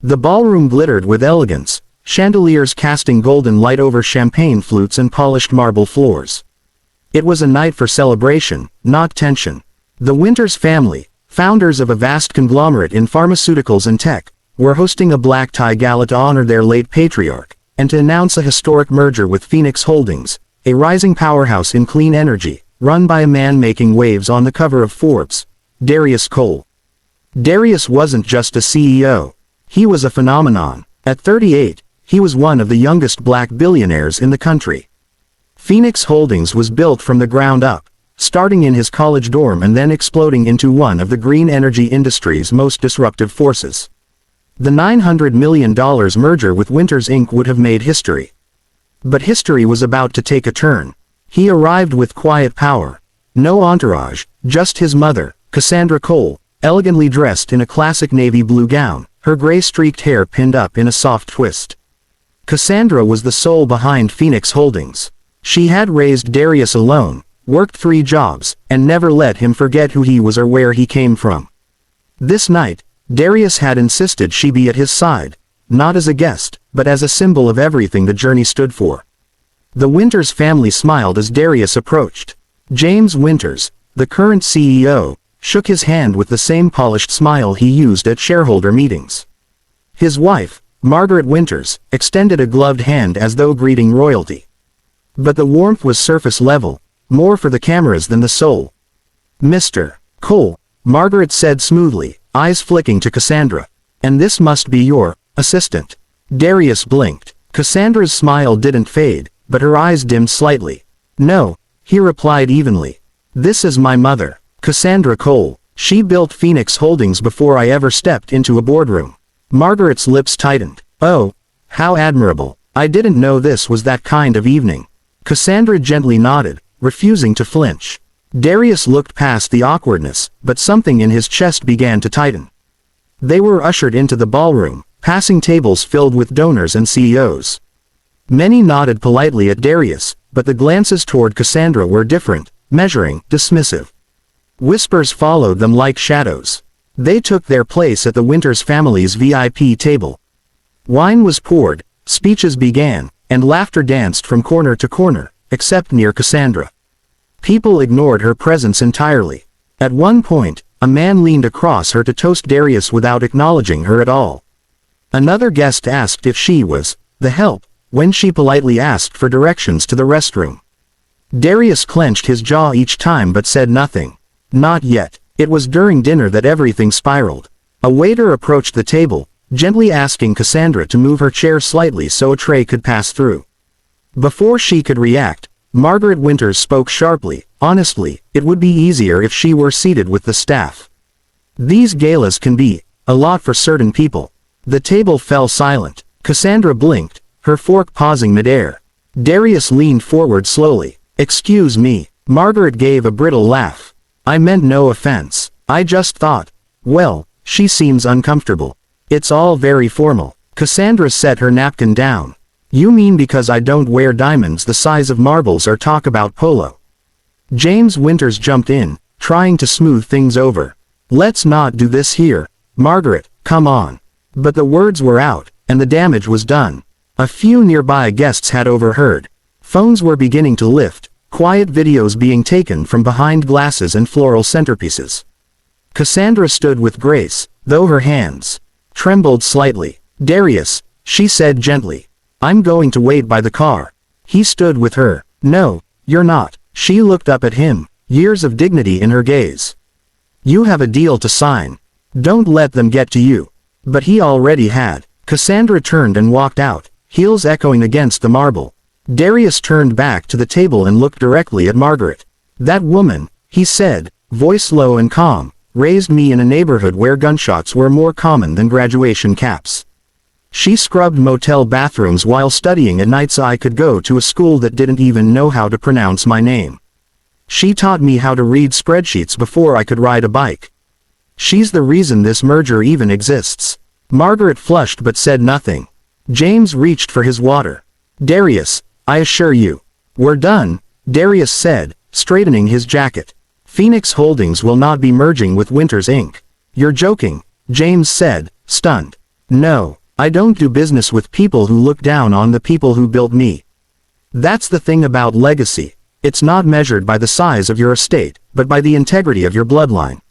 The ballroom glittered with elegance, chandeliers casting golden light over champagne flutes and polished marble floors. It was a night for celebration, not tension. The Winters family, founders of a vast conglomerate in pharmaceuticals and tech, were hosting a black tie gala to honor their late patriarch, and to announce a historic merger with Phoenix Holdings, a rising powerhouse in clean energy, run by a man making waves on the cover of Forbes, Darius Cole. Darius wasn't just a CEO. He was a phenomenon. At 38, he was one of the youngest black billionaires in the country. Phoenix Holdings was built from the ground up, starting in his college dorm and then exploding into one of the green energy industry's most disruptive forces. The $900 million merger with Winters Inc. would have made history. But history was about to take a turn. He arrived with quiet power. No entourage, just his mother, Cassandra Cole, elegantly dressed in a classic navy blue gown, her gray-streaked hair pinned up in a soft twist. Cassandra was the soul behind Phoenix Holdings. She had raised Darius alone, worked 3 jobs, and never let him forget who he was or where he came from. This night, Darius had insisted she be at his side, not as a guest, but as a symbol of everything the journey stood for. The Winters family smiled as Darius approached. James Winters, the current CEO, shook his hand with the same polished smile he used at shareholder meetings. His wife, Margaret Winters, extended a gloved hand as though greeting royalty. But the warmth was surface level, more for the cameras than the soul. "Mr. Cole," Margaret said smoothly, eyes flicking to Cassandra. "And this must be your assistant." Darius blinked. Cassandra's smile didn't fade, but her eyes dimmed slightly. "No," he replied evenly. "This is my mother, Cassandra Cole. She built Phoenix Holdings before I ever stepped into a boardroom." Margaret's lips tightened. "Oh, how admirable. I didn't know this was that kind of evening." Cassandra gently nodded, refusing to flinch. Darius looked past the awkwardness, but something in his chest began to tighten. They were ushered into the ballroom, passing tables filled with donors and CEOs. Many nodded politely at Darius, but the glances toward Cassandra were different, measuring, dismissive. Whispers followed them like shadows. They took their place at the Winters family's VIP table. Wine was poured, speeches began, and laughter danced from corner to corner, except near Cassandra. People ignored her presence entirely. At one point, a man leaned across her to toast Darius without acknowledging her at all. Another guest asked if she was the help, when she politely asked for directions to the restroom. Darius clenched his jaw each time but said nothing. Not yet. It was during dinner that everything spiraled. A waiter approached the table, gently asking Cassandra to move her chair slightly so a tray could pass through. Before she could react, Margaret Winters spoke sharply. "Honestly, it would be easier if she were seated with the staff. These galas can be a lot for certain people." The table fell silent. Cassandra blinked, her fork pausing midair. Darius leaned forward slowly. "Excuse me." Margaret gave a brittle laugh. "I meant no offense. I just thought, well, she seems uncomfortable. It's all very formal." Cassandra set her napkin down. "You mean because I don't wear diamonds the size of marbles or talk about polo?" James Winters jumped in, trying to smooth things over. "Let's not do this here, Margaret, come on." But the words were out, and the damage was done. A few nearby guests had overheard. Phones were beginning to lift, quiet videos being taken from behind glasses and floral centerpieces. Cassandra stood with grace, though her hands trembled slightly. "Darius," she said gently. "I'm going to wait by the car." He stood with her. "No, you're not." She looked up at him, years of dignity in her gaze. "You have a deal to sign. Don't let them get to you." But he already had. Cassandra turned and walked out, heels echoing against the marble. Darius turned back to the table and looked directly at Margaret. "That woman," he said, voice low and calm, "raised me in a neighborhood where gunshots were more common than graduation caps. She scrubbed motel bathrooms while studying at night so I could go to a school that didn't even know how to pronounce my name. She taught me how to read spreadsheets before I could ride a bike. She's the reason this merger even exists." Margaret flushed but said nothing. James reached for his water. "Darius, I assure you. We're done," Darius said, straightening his jacket. "Phoenix Holdings will not be merging with Winters Inc." "You're joking," James said, stunned. No, I don't do business with people who look down on the people who built me. That's the thing about legacy. It's not measured by the size of your estate, but by the integrity of your bloodline.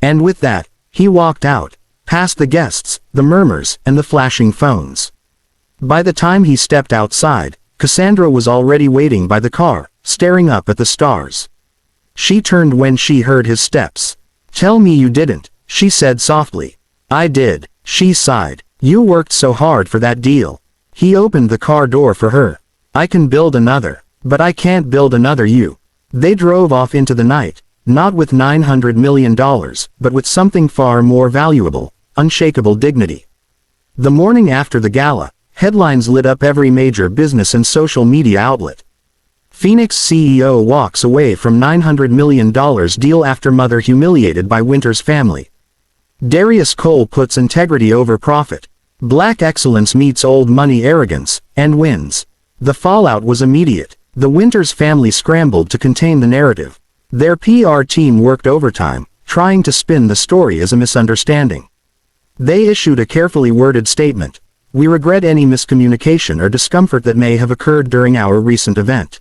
And with that, he walked out, past the guests, the murmurs, and the flashing phones. By the time he stepped outside, Cassandra was already waiting by the car, staring up at the stars. She turned when she heard his steps. "Tell me you didn't," she said softly. "I did," she sighed. "You worked so hard for that deal." He opened the car door for her. "I can build another, but I can't build another you." They drove off into the night, not with $900 million, but with something far more valuable, unshakable dignity. The morning after the gala, headlines lit up every major business and social media outlet. Phoenix CEO walks away from $900 million deal after mother humiliated by Winter's family. Darius Cole puts integrity over profit. Black excellence meets old money arrogance, and wins. The fallout was immediate. The Winters family scrambled to contain the narrative. Their PR team worked overtime, trying to spin the story as a misunderstanding. They issued a carefully worded statement. "We regret any miscommunication or discomfort that may have occurred during our recent event.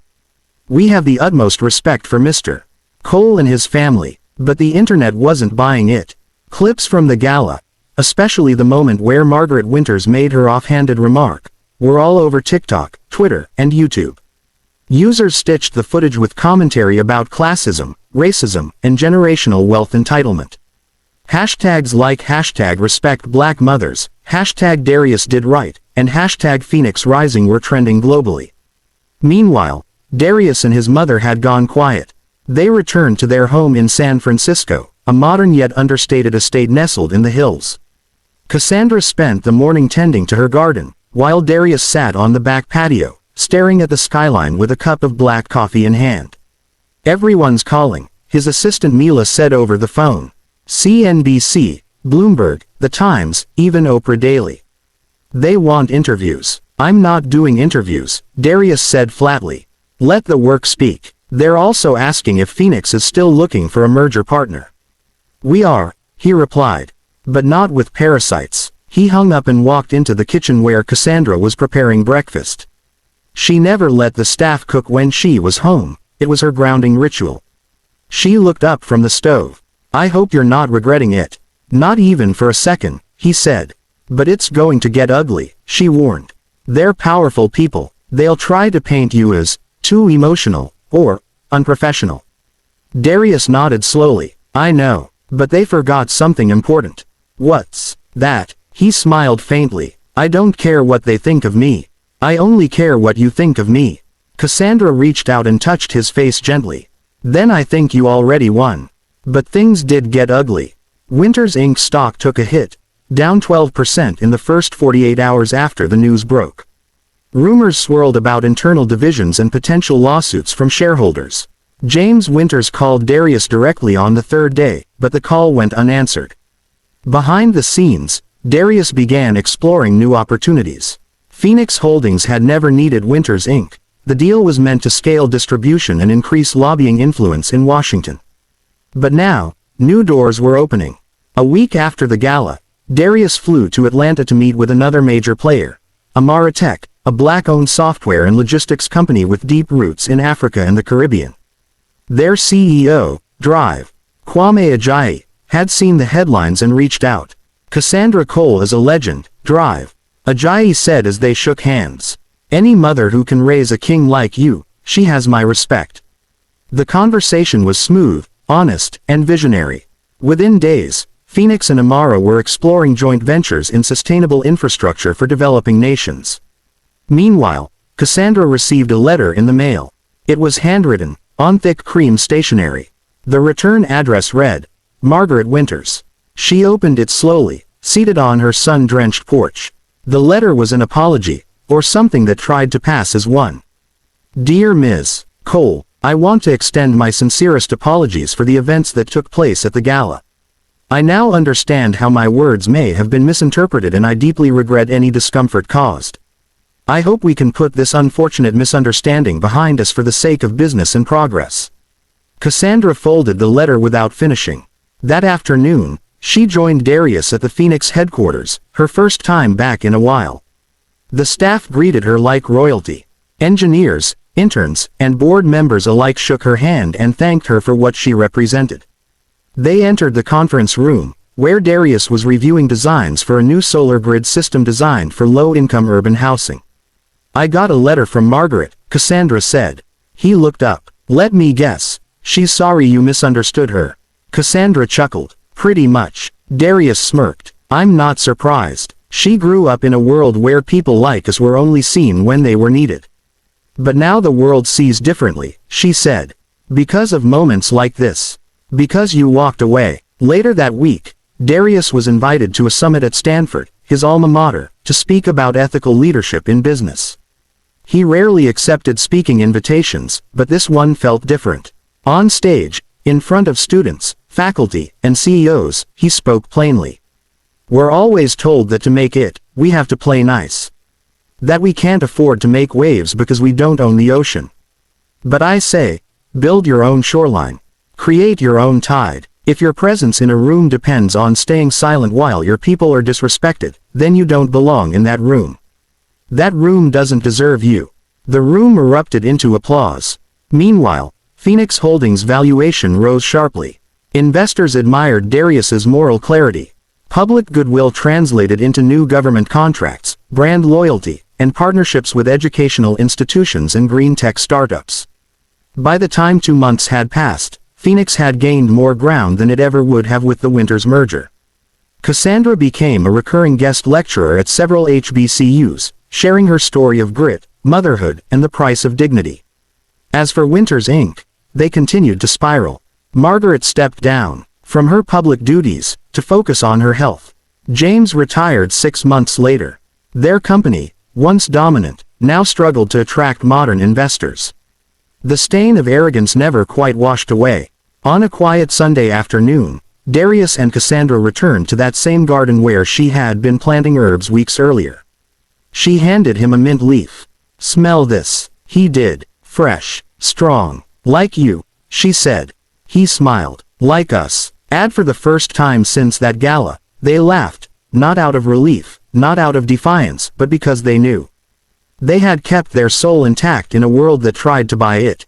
We have the utmost respect for Mr. Cole and his family," but the internet wasn't buying it. Clips from the gala, especially the moment where Margaret Winters made her offhanded remark, were all over TikTok, Twitter, and YouTube. Users stitched the footage with commentary about classism, racism, and generational wealth entitlement. Hashtags like #RespectBlackMothers, #DariusDidRight, and #PhoenixRising were trending globally. Meanwhile, Darius and his mother had gone quiet. They returned to their home in San Francisco, a modern yet understated estate nestled in the hills. Cassandra spent the morning tending to her garden, while Darius sat on the back patio, staring at the skyline with a cup of black coffee in hand. "Everyone's calling," his assistant Mila said over the phone. CNBC, Bloomberg, The Times, even Oprah Daily. "They want interviews." "I'm not doing interviews," Darius said flatly. "Let the work speak." "They're also asking if Phoenix is still looking for a merger partner." "We are," he replied. "But not with parasites." He hung up and walked into the kitchen where Cassandra was preparing breakfast. She never let the staff cook when she was home. It was her grounding ritual. She looked up from the stove. "I hope you're not regretting it." "Not even for a second," he said. "But it's going to get ugly," she warned. "They're powerful people. They'll try to paint you as too emotional, or unprofessional." Darius nodded slowly. "I know, but they forgot something important." "What's that?" He smiled faintly. "I don't care what they think of me. I only care what you think of me." Cassandra reached out and touched his face gently. "Then I think you already won." But things did get ugly. Winters Inc. stock took a hit, down 12% in the first 48 hours after the news broke. Rumors swirled about internal divisions and potential lawsuits from shareholders. James Winters called Darius directly on the third day, but the call went unanswered. Behind the scenes, Darius began exploring new opportunities. Phoenix Holdings had never needed Winters Inc. The deal was meant to scale distribution and increase lobbying influence in Washington. But now, new doors were opening. A week after the gala, Darius flew to Atlanta to meet with another major player, Amara Tech, a black-owned software and logistics company with deep roots in Africa and the Caribbean. Their CEO, Drive, Kwame Ajayi, had seen the headlines and reached out. "Cassandra Cole is a legend, Drive," Ajayi said as they shook hands. "Any mother who can raise a king like you, she has my respect." The conversation was smooth, honest, and visionary. Within days, Phoenix and Amara were exploring joint ventures in sustainable infrastructure for developing nations. Meanwhile, Cassandra received a letter in the mail. It was handwritten, on thick cream stationery. The return address read, Margaret Winters. She opened it slowly, seated on her sun-drenched porch. The letter was an apology, or something that tried to pass as one. "Dear Ms. Cole, I want to extend my sincerest apologies for the events that took place at the gala. I now understand how my words may have been misinterpreted and I deeply regret any discomfort caused. I hope we can put this unfortunate misunderstanding behind us for the sake of business and progress." Cassandra folded the letter without finishing. That afternoon, She joined Darius at the Phoenix headquarters, her first time back in a while. The staff greeted her like royalty. Engineers, interns, and board members alike shook her hand and thanked her for what she represented. They entered the conference room, where Darius was reviewing designs for a new solar grid system designed for low-income urban housing. "I got a letter from Margaret," Cassandra said. He looked up. "Let me guess. She's sorry you misunderstood her." Cassandra chuckled. "Pretty much." Darius smirked. "I'm not surprised. She grew up in a world where people like us were only seen when they were needed. But now the world sees differently," she said. "Because of moments like this. Because you walked away." Later that week, Darius was invited to a summit at Stanford, his alma mater, to speak about ethical leadership in business. He rarely accepted speaking invitations, but this one felt different. On stage, in front of students, faculty, and CEOs, he spoke plainly. "We're always told that to make it, we have to play nice. That we can't afford to make waves because we don't own the ocean. But I say, build your own shoreline. Create your own tide. If your presence in a room depends on staying silent while your people are disrespected, then you don't belong in that room. That room doesn't deserve you." The room erupted into applause. Meanwhile, Phoenix Holdings' valuation rose sharply. Investors admired Darius's moral clarity. Public goodwill translated into new government contracts, brand loyalty, and partnerships with educational institutions and green tech startups. By the time 2 months had passed, Phoenix had gained more ground than it ever would have with the Winters merger. Cassandra became a recurring guest lecturer at several HBCUs, sharing her story of grit, motherhood, and the price of dignity. As for Winters Inc., they continued to spiral. Margaret stepped down from her public duties to focus on her health. James retired 6 months later. Their company, once dominant, now struggled to attract modern investors. The stain of arrogance never quite washed away. On a quiet Sunday afternoon, Darius and Cassandra returned to that same garden where she had been planting herbs weeks earlier. She handed him a mint leaf. "Smell this." He did. "Fresh, strong. Like you," she said. He smiled. "Like us." And for the first time since that gala, they laughed, not out of relief, not out of defiance, but because they knew. They had kept their soul intact in a world that tried to buy it.